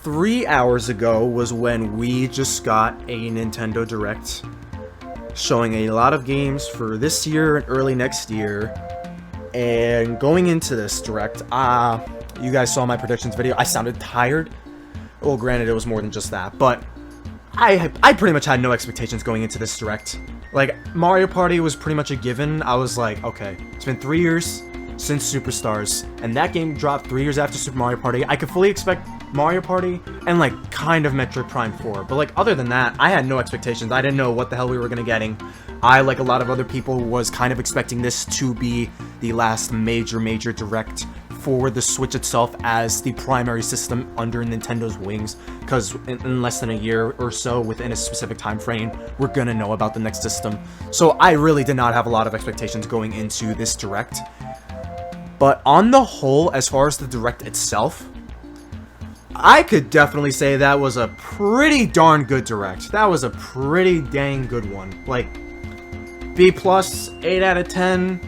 3 hours ago was when we just got a Nintendo Direct showing a lot of games for this year and early next year. And going into this Direct, you guys saw my predictions video. I sounded tired. Well, granted, it was more than just that, but I pretty much had no expectations going into this Direct. Like, Mario Party was pretty much a given. I was like, okay, it's been 3 years since Superstars, and that game dropped 3 years after Super Mario Party. I could fully expect Mario Party and, like, kind of Metroid Prime 4, but, like, other than that, I had no expectations. I didn't know what the hell we were gonna getting. I, like a lot of other people, was kind of expecting this to be the last major Direct for the Switch itself as the primary system under Nintendo's wings, because in less than a year or so, within a specific time frame, we're gonna know about the next system. So I really did not have a lot of expectations going into this Direct. But on the whole, as far as the Direct itself, I could definitely say that was a pretty darn good Direct. That was a pretty dang good one. Like, B+, 8 out of 10.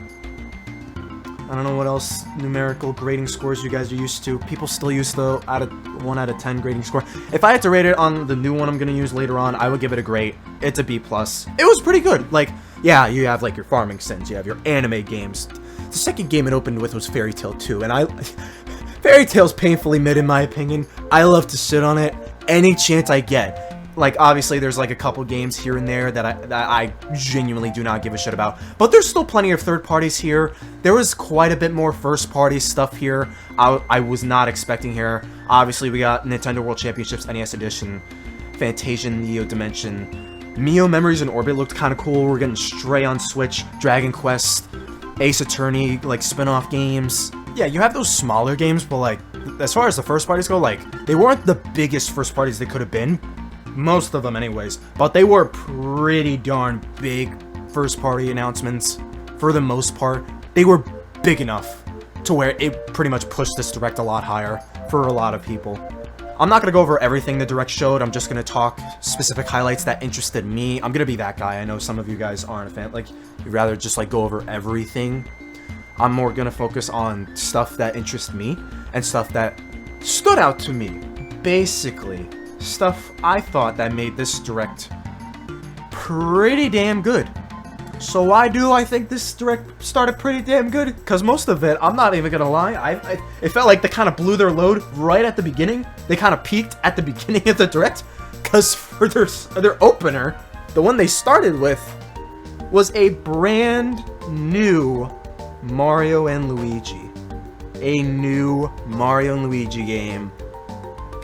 I don't know what else numerical grading scores you guys are used to. People still use the 1 out of 10 grading score. If I had to rate it on the new one I'm going to use later on, I would give it a great. It's a B+. It was pretty good. Like, yeah, you have like your farming sims, you have your anime games. The second game it opened with was Fairy Tail 2, and Fairy Tail's painfully mid in my opinion. I love to sit on it any chance I get. Like, obviously, there's like a couple games here and there that I genuinely do not give a shit about. But there's still plenty of third parties here. There was quite a bit more first party stuff here I was not expecting here. Obviously, we got Nintendo World Championships NES Edition, Fantasia Neo Dimension, Mio Memories in Orbit looked kind of cool. We're getting Stray on Switch, Dragon Quest, Ace Attorney, like spin-off games. Yeah, you have those smaller games, but like, as far as the first parties go, like, they weren't the biggest first parties they could have been. Most of them anyways, but they were pretty darn big first party announcements for the most part. They were big enough to where it pretty much pushed this Direct a lot higher for a lot of people. I'm not going to go over everything the Direct showed. I'm just going to talk specific highlights that interested me. I'm going to be that guy. I know some of you guys aren't a fan. Like, you'd rather just like go over everything. I'm more going to focus on stuff that interests me and stuff that stood out to me. Basically, stuff I thought that made this Direct pretty damn good. So why do I think this Direct started pretty damn good? Because most of it, I'm not even gonna lie, it felt like they kind of blew their load right at the beginning. They kind of peaked at the beginning of the Direct. Because for their opener, the one they started with was a brand new Mario and Luigi. A new Mario and Luigi game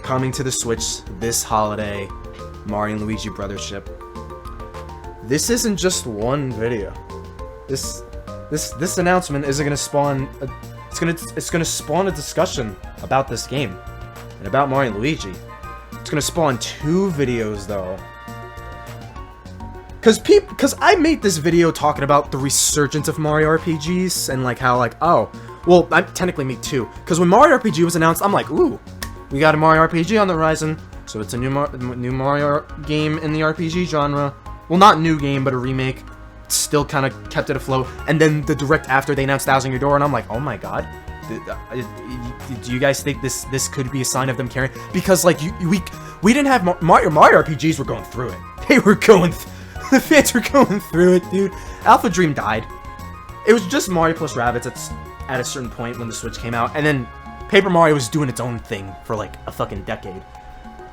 coming to the Switch this holiday, Mario and Luigi Brothership. This isn't just one video. This announcement isn't gonna spawn. It's gonna spawn a discussion about this game and about Mario and Luigi. It's gonna spawn 2 videos though. Cause I made this video talking about the resurgence of Mario RPGs and like how like, oh, well, technically me too. Cause when Mario RPG was announced, I'm like, ooh, we got a Mario RPG on the horizon, so it's a new Mario game in the RPG genre. Well, not new game, but a remake. Still kind of kept it afloat. And then the Direct after they announced Thousand Year Door, and I'm like, oh my god, do you guys think this could be a sign of them caring? Because like we didn't have Mario RPGs were going through it. They were going, the fans were going through it, dude. Alpha Dream died. It was just Mario plus Rabbids at a certain point when the Switch came out, and then Paper Mario was doing its own thing for like a fucking decade.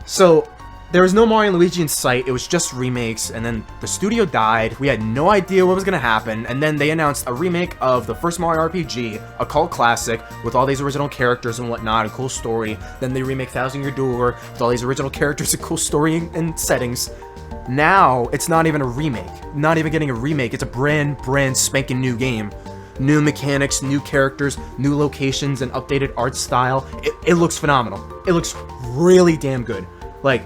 So there was no Mario and Luigi in sight. It was just remakes, and then the studio died. We had no idea what was gonna happen, and then they announced a remake of the first Mario RPG, a cult classic with all these original characters and whatnot, a cool story. Then they remake Thousand Year Door with all these original characters, a cool story and settings. Now it's not even a remake. Not even getting a remake. It's a brand spanking new game. New mechanics, new characters, new locations, and updated art style. It looks phenomenal. It looks really damn good. Like,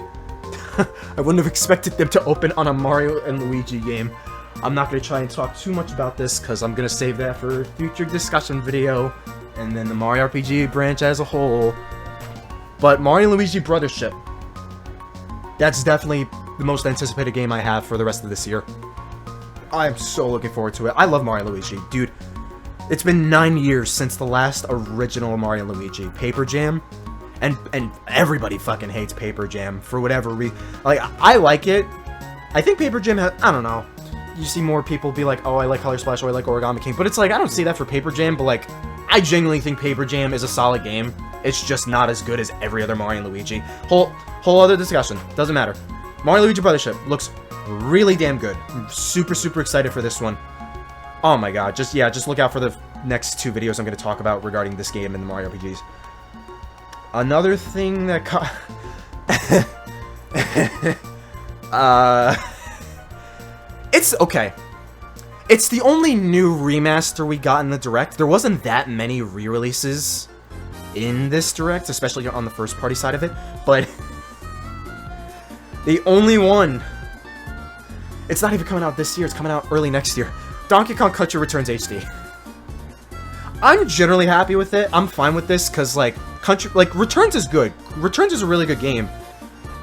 I wouldn't have expected them to open on a Mario and Luigi game. I'm not going to try and talk too much about this because I'm going to save that for a future discussion video. And then the Mario RPG branch as a whole. But Mario and Luigi Brothership. That's definitely the most anticipated game I have for the rest of this year. I'm so looking forward to it. I love Mario and Luigi. Dude, it's been 9 years since the last original Mario and Luigi, Paper Jam. And everybody fucking hates Paper Jam for whatever reason. Like, I like it. I think Paper Jam has, I don't know. You see more people be like, oh, I like Color Splash, or I like Origami King. But it's like, I don't see that for Paper Jam, but like, I genuinely think Paper Jam is a solid game. It's just not as good as every other Mario and Luigi. Whole other discussion. Doesn't matter. Mario Luigi Brothership looks really damn good. I'm super, super excited for this one. Oh my god. Just look out for the next 2 videos I'm going to talk about regarding this game and the Mario RPGs. Another thing that it's okay. It's the only new remaster we got in the Direct. There wasn't that many re-releases in this Direct, especially on the first party side of it, but the only one. It's not even coming out this year, it's coming out early next year. Donkey Kong Country Returns HD. I'm generally happy with it. I'm fine with this, because, like, Returns is good. Returns is a really good game.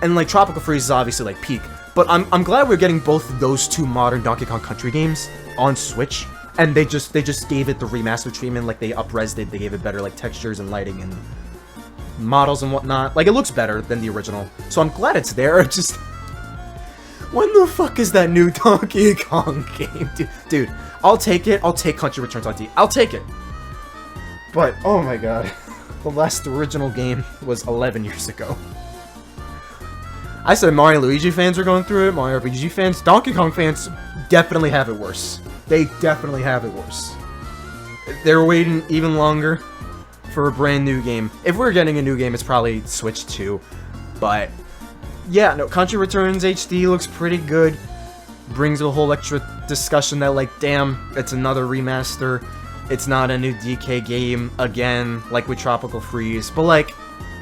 And, like, Tropical Freeze is obviously, like, peak. But I'm glad we're getting both of those 2 modern Donkey Kong Country games on Switch. And they just gave it the remaster treatment, like, they up-resed it, they gave it better, like, textures and lighting and models and whatnot. Like, it looks better than the original. So I'm glad it's there. Just, when the fuck is that new Donkey Kong game? Dude, I'll take it. I'll take Country Returns on D. I'll take it. But, oh my god. The last original game was 11 years ago. I said Mario Luigi fans are going through it, Mario RPG fans. Donkey Kong fans definitely have it worse. They definitely have it worse. They're waiting even longer for a brand new game. If we're getting a new game, it's probably Switch 2. But, yeah, no, Country Returns HD looks pretty good. Brings a whole extra discussion that, like, damn, it's another remaster. It's not a new DK game, again, like with Tropical Freeze. But, like,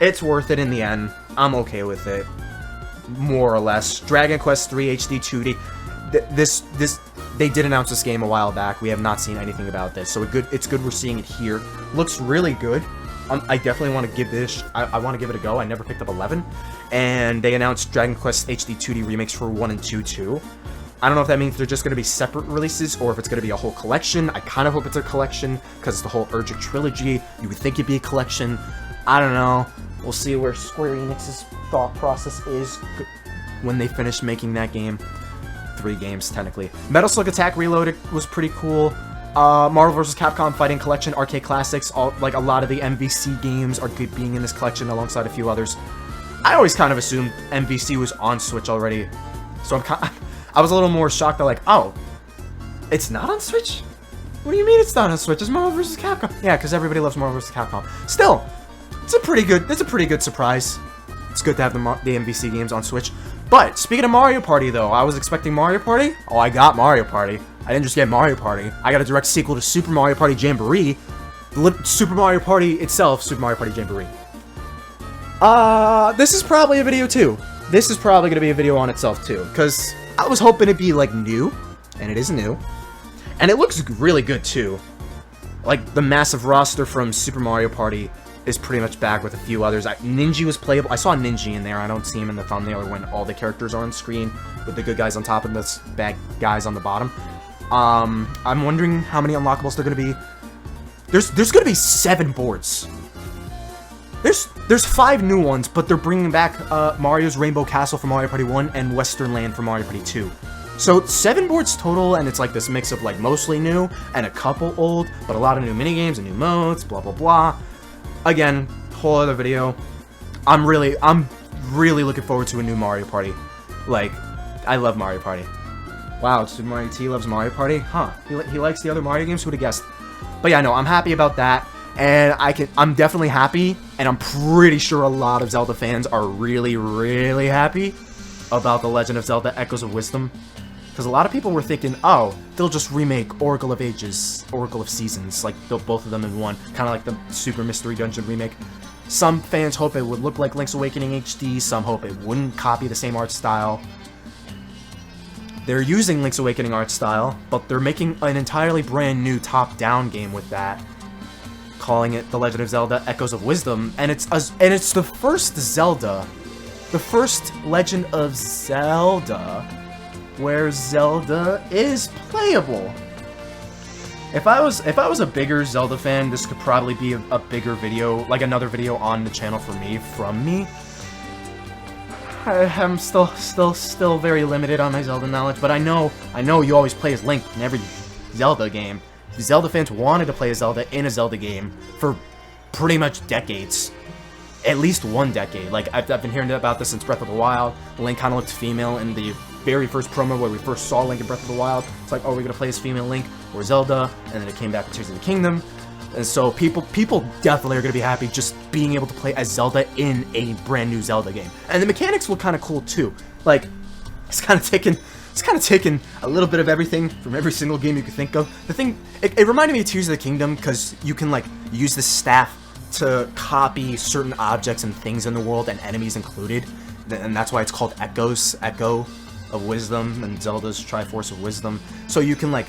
it's worth it in the end. I'm okay with it. More or less. Dragon Quest III HD 2D. They did announce this game a while back. We have not seen anything about this. So it's good we're seeing it here. Looks really good. I definitely want to give this... I want to give it a go. I never picked up 11. And they announced Dragon Quest HD 2D remakes for 1 and 2 too. I don't know if that means they're just going to be separate releases or if it's going to be a whole collection. I kind of hope it's a collection because it's the whole Urgic trilogy. You would think it'd be a collection. I don't know. We'll see where Square Enix's thought process is when they finish making that game. 3 games, technically. Metal Slug Attack Reloaded was pretty cool. Marvel vs. Capcom Fighting Collection, Arcade Classics, like a lot of the MVC games are being in this collection alongside a few others. I always kind of assumed MVC was on Switch already, so I was a little more shocked that, like, oh, it's not on Switch? What do you mean it's not on Switch? It's Marvel vs. Capcom. Yeah, because everybody loves Marvel vs. Capcom. Still, it's a pretty good surprise. It's good to have the MVC games on Switch. But, speaking of Mario Party, though, I was expecting Mario Party. Oh, I got Mario Party. I didn't just get Mario Party. I got a direct sequel to Super Mario Party Jamboree. Super Mario Party itself, Super Mario Party Jamboree. This is probably a video, too. This is probably going to be a video on itself, too. Because I was hoping it'd be, like, new. And it is new. And it looks really good, too. Like, the massive roster from Super Mario Party is pretty much back with a few others. Ninja was playable. I saw Ninja in there. I don't see him in the thumbnail or when all the characters are on screen with the good guys on top and the bad guys on the bottom. I'm wondering how many unlockables there are going to be. There's going to be 7 boards. There's 5 new ones, but they're bringing back Mario's Rainbow Castle for Mario Party 1 and Western Land for Mario Party 2. So 7 boards total, and it's like this mix of like mostly new and a couple old, but a lot of new minigames and new modes, blah blah blah. Again, whole other video. I'm really looking forward to a new Mario Party. Like, I love Mario Party. Wow, SuperMarioT loves Mario Party? Huh. He likes the other Mario games? Who'd have guessed? But yeah, no, I'm happy about that. And I'm definitely happy, and I'm pretty sure a lot of Zelda fans are really, really happy about The Legend of Zelda Echoes of Wisdom. Because a lot of people were thinking, oh, they'll just remake Oracle of Ages, Oracle of Seasons, like both of them in one, kind of like the Super Mystery Dungeon remake. Some fans hope it would look like Link's Awakening HD, some hope it wouldn't copy the same art style. They're using Link's Awakening art style, but they're making an entirely brand new top-down game with that, calling it The Legend of Zelda Echoes of Wisdom, and it's the first Zelda, the first Legend of Zelda, where Zelda is playable. If I was a bigger Zelda fan, this could probably be a bigger video, like another video on the channel from me. I'm still very limited on my Zelda knowledge, but I know you always play as Link in every Zelda game. Zelda fans wanted to play as Zelda in a Zelda game for pretty much decades. At least one decade. Like, I've been hearing about this since Breath of the Wild. Link kind of looked female in the very first promo where we first saw Link in Breath of the Wild. It's like, oh, we're gonna play as female Link or Zelda, and then it came back with Tears of the Kingdom. And so people definitely are gonna be happy just being able to play as Zelda in a brand new Zelda game. And the mechanics look kind of cool too. Like, it's kind of taken a little bit of everything from every single game you could think of. The thing, it reminded me of Tears of the Kingdom because you can like use the staff to copy certain objects and things in the world, and enemies included, and that's why it's called Echo of Wisdom, and Zelda's Triforce of Wisdom. So you can like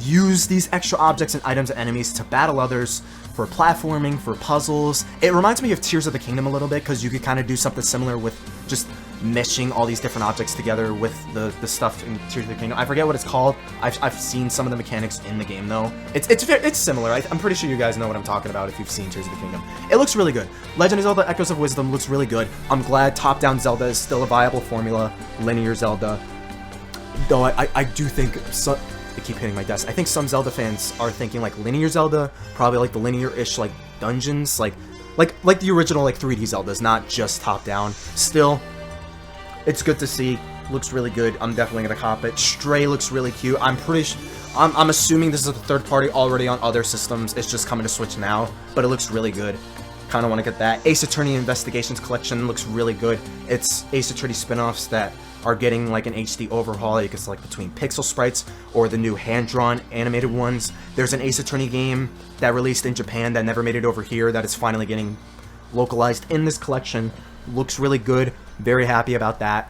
use these extra objects and items and enemies to battle others, for platforming, for puzzles. It reminds me of Tears of the Kingdom a little bit, because you could kind of do something similar with just meshing all these different objects together with the stuff in Tears of the Kingdom. I forget what it's called. I've seen some of the mechanics in the game though. It's similar. I'm pretty sure you guys know what I'm talking about if you've seen Tears of the Kingdom. It looks really good. Legend of Zelda Echoes of Wisdom looks really good. I'm glad top-down Zelda is still a viable formula. Linear Zelda. Though I do think I keep hitting my desk. I think some Zelda fans are thinking like linear Zelda, probably like the linear-ish like dungeons, like the original like 3D Zeldas, not just top-down. Still, it's good to see. Looks really good. I'm definitely gonna cop it. Stray looks really cute. I'm assuming this is a third party already on other systems. It's just coming to Switch now, but it looks really good. Kind of want to get that. Ace Attorney Investigations Collection looks really good. It's Ace Attorney spin-offs that are getting like an HD overhaul. You can select between pixel sprites or the new hand-drawn animated ones. There's an Ace Attorney game that released in Japan that never made it over here that is finally getting localized in this collection. Looks really good. Very happy about that.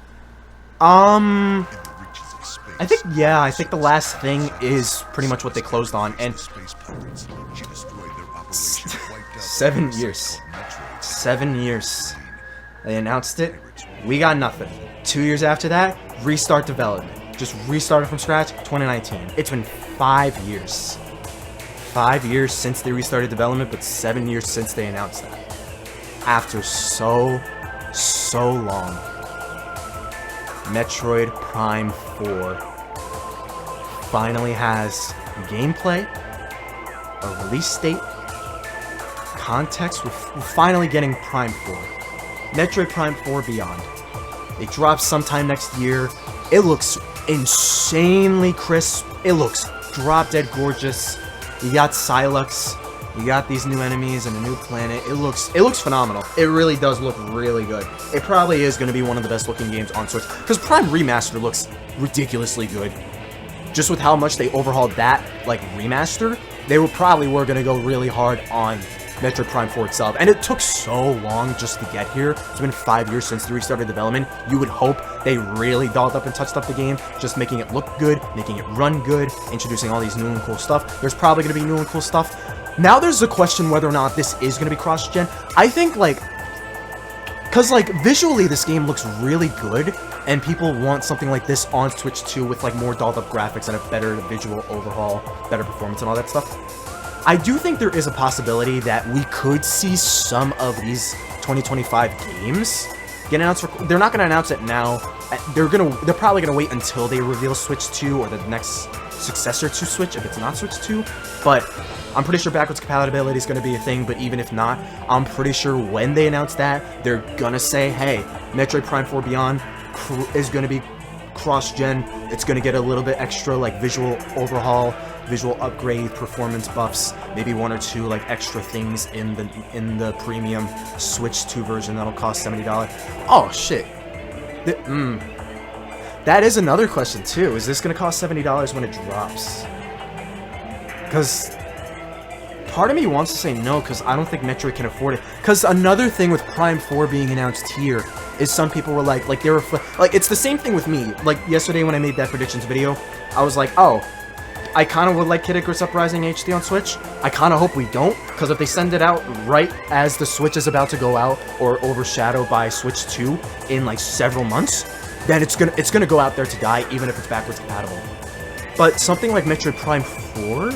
I think the last thing is pretty much what they closed on, and 7 years. 7 years. They announced it. We got nothing. 2 years after that, restart development. Just restarted from scratch, 2019. It's been 5 years. 5 years since they restarted development, but 7 years since they announced that. After so long. Metroid Prime 4 finally has gameplay, a release date, context. We're finally getting Prime 4. Metroid Prime 4 Beyond. It drops sometime next year. It looks insanely crisp. It looks drop-dead gorgeous. You got Silux. You got these new enemies and a new planet. It looks phenomenal. It really does look really good. It probably is going to be one of the best looking games on Switch, because Prime Remaster looks ridiculously good. Just with how much they overhauled that, like, remaster, they were going to go really hard on Metroid Prime 4 itself. And it took so long just to get here. It's been 5 years since they restarted development. You would hope they really dolled up and touched up the game, just making it look good, making it run good, introducing all these new and cool stuff. There's probably going to be new and cool stuff. Now there's a question whether or not this is going to be cross-gen. I think, like, because, like, visually this game looks really good, and people want something like this on Switch 2 with, like, more dolled-up graphics and a better visual overhaul, better performance and all that stuff. I do think there is a possibility that we could see some of these 2025 games get announced. They're not going to announce it now. They're probably going to wait until they reveal Switch 2 or the next successor to Switch, if it's not Switch 2, but I'm pretty sure backwards compatibility is going to be a thing. But even if not, I'm pretty sure when they announce that, they're gonna say, hey, Metroid Prime 4 Beyond is going to be cross-gen. It's going to get a little bit extra, like, visual overhaul, visual upgrade, performance buffs, maybe one or two, like, extra things in the premium Switch 2 version that'll cost $70. Oh, shit. That is another question, too. Is this going to cost $70 when it drops? Because part of me wants to say no, because I don't think Metroid can afford it. Because another thing with Prime 4 being announced here is some people were like they were, like, it's the same thing with me. Like, yesterday when I made that predictions video, I was like, oh, I kind of would like Kid Icarus Uprising HD on Switch. I kind of hope we don't, because if they send it out right as the Switch is about to go out, or overshadowed by Switch 2 in, like, several months, then it's gonna go out there to die, even if it's backwards compatible. But something like Metroid Prime 4,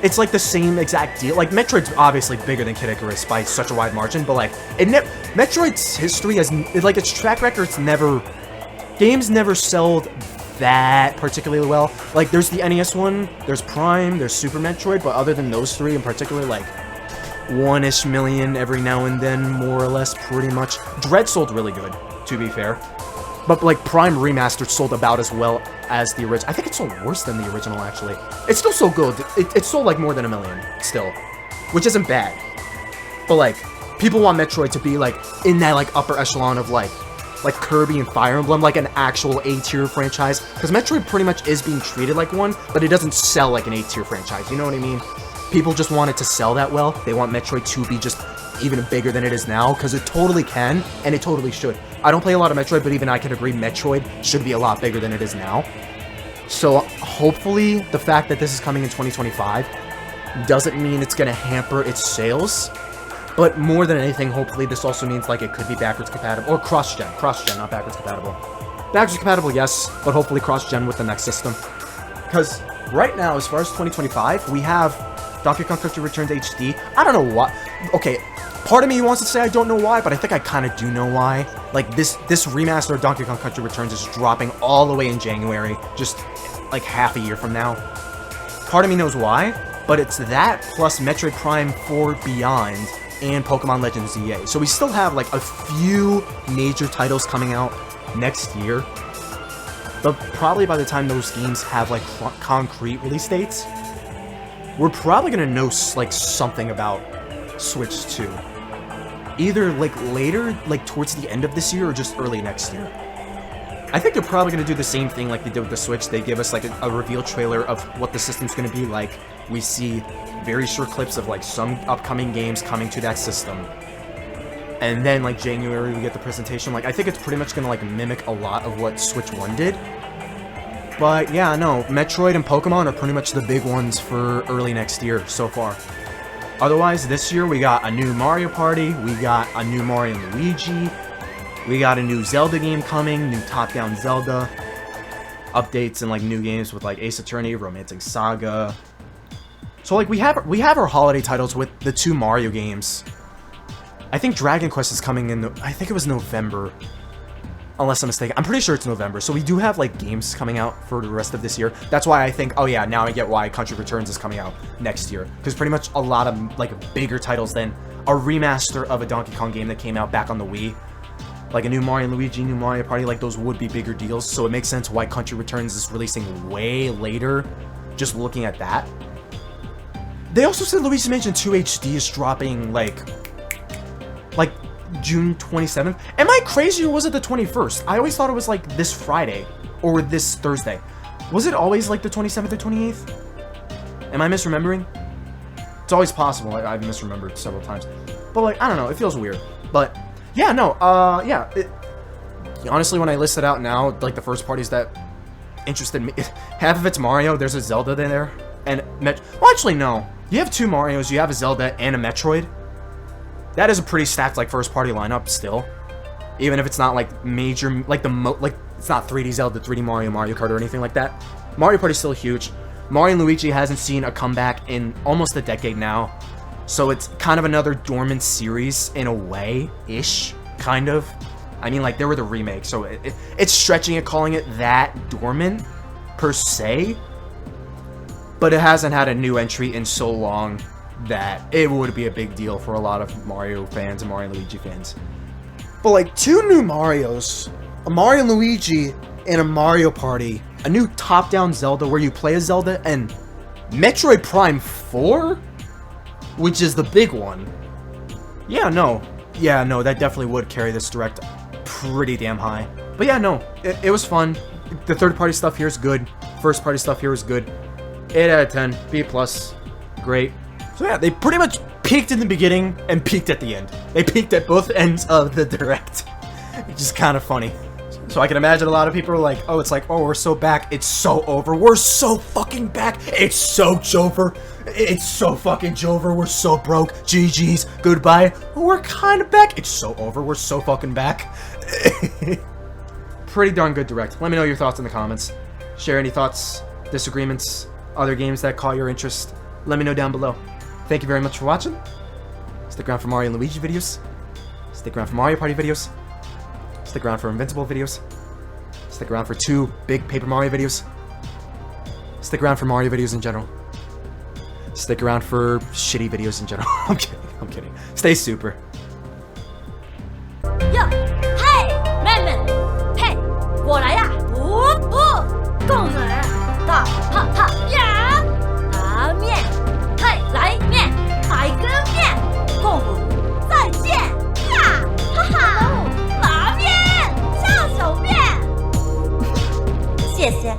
it's like the same exact deal. Like, Metroid's obviously bigger than Kid Icarus by such a wide margin, but like, Metroid's history has, like, its track record's never, games never sold that particularly well. Like, there's the NES one, there's Prime, there's Super Metroid, but other than those three in particular, like, 1-ish million every now and then, more or less, pretty much. Dread sold really good, to be fair. But, like, Prime Remastered sold about as well as the original. I think it sold worse than the original, actually. It's still so good. It sold, like, more than 1 million, still. Which isn't bad. But, like, people want Metroid to be, like, in that, like, upper echelon of, like Kirby and Fire Emblem, like an actual A-tier franchise. Because Metroid pretty much is being treated like one, but it doesn't sell like an A-tier franchise. You know what I mean? People just want it to sell that well. They want Metroid to be just even bigger than it is now, because it totally can, and it totally should. I don't play a lot of Metroid, but even I can agree Metroid should be a lot bigger than it is now. So hopefully the fact that this is coming in 2025 doesn't mean it's going to hamper its sales. But more than anything, hopefully this also means like it could be backwards compatible, or cross-gen, not backwards compatible. Backwards compatible, yes, but hopefully cross-gen with the next system. Because right now, as far as 2025, we have Donkey Kong Country Returns HD. I don't know why. Okay, part of me wants to say I don't know why, but I think I kind of do know why. Like, this remaster of Donkey Kong Country Returns is dropping all the way in January, just like half a year from now. Part of me knows why, but it's that plus Metroid Prime 4 Beyond and Pokemon Legends ZA. So we still have like a few major titles coming out next year. But probably by the time those games have like concrete release dates, we're probably gonna know like something about Switch 2. Either like later, like towards the end of this year, or just early next year. I think they're probably gonna do the same thing like they did with the Switch. They give us like a reveal trailer of what the system's gonna be like. We see very short clips of like some upcoming games coming to that system. And then like January we get the presentation. Like, I think it's pretty much gonna like mimic a lot of what Switch 1 did. But yeah, no, Metroid and Pokemon are pretty much the big ones for early next year so far. Otherwise, this year we got a new Mario Party, we got a new Mario and Luigi, we got a new Zelda game coming, new top-down Zelda, updates and like new games with like Ace Attorney, Romantic Saga. So like we have our holiday titles with the 2 Mario games. I think Dragon Quest is coming in, I think it was November. Unless I'm mistaken. I'm pretty sure it's November. So we do have like games coming out for the rest of this year. That's why I think, oh yeah, now I get why Country Returns is coming out next year. Because pretty much a lot of like bigger titles than a remaster of a Donkey Kong game that came out back on the Wii. Like a new Mario and Luigi, new Mario Party, like those would be bigger deals. So it makes sense why Country Returns is releasing way later. Just looking at that. They also said Luigi's Mansion 2 HD is dropping like June 27th. Am I crazy, or was it the 21st? I always thought it was like this Friday or this Thursday. Was it always like the 27th or 28th? Am I misremembering? It's always possible. I've misremembered several times. But like, I don't know, it feels weird. But yeah, no, yeah. Honestly, when I list it out now, like the first parties that interested me, half of it's Mario, there's a Zelda there, and well, actually no. You have 2 Marios, you have a Zelda and a Metroid. That is a pretty stacked like first party lineup still. Even if it's not like major, like it's not 3D Zelda, 3D Mario, Mario Kart or anything like that. Mario Party's still huge. Mario and Luigi hasn't seen a comeback in almost a decade now. So it's kind of another dormant series in a way-ish, kind of. I mean, like, there were the remakes, so it's stretching it, calling it that dormant, per se. But it hasn't had a new entry in so long that it would be a big deal for a lot of Mario fans and Mario and Luigi fans. But, like, 2 new Marios, a Mario and Luigi and a Mario Party, a new top-down Zelda where you play as Zelda, and Metroid Prime 4? Which is the big one. Yeah, no, that definitely would carry this Direct pretty damn high. But yeah, no, it was fun. The third-party stuff here is good. First-party stuff here is good. 8 out of 10, B+, great. So yeah, they pretty much peaked in the beginning and peaked at the end. They peaked at both ends of the Direct, which is kind of funny. So I can imagine a lot of people are like, oh, it's like, oh, we're so back, it's so over, we're so fucking back, it's so Jover, it's so fucking Jover, we're so broke, GG's, goodbye, we're kind of back, it's so over, we're so fucking back. Pretty darn good Direct. Let me know your thoughts in the comments. Share any thoughts, disagreements, other games that caught your interest. let me know down below. Thank you very much for watching. Stick around for Mario and Luigi videos. Stick around for Mario Party videos. Stick around for Invincible videos. Stick around for 2 big Paper Mario videos. Stick around for Mario videos in general. Stick around for shitty videos in general. I'm kidding. Stay super. Yo, hey, 妹妹，嘿，我来呀！共人大怕怕呀！拉面，嘿，来面，来根面，共舞再见呀！哈哈，拉面，笑手面，谢谢。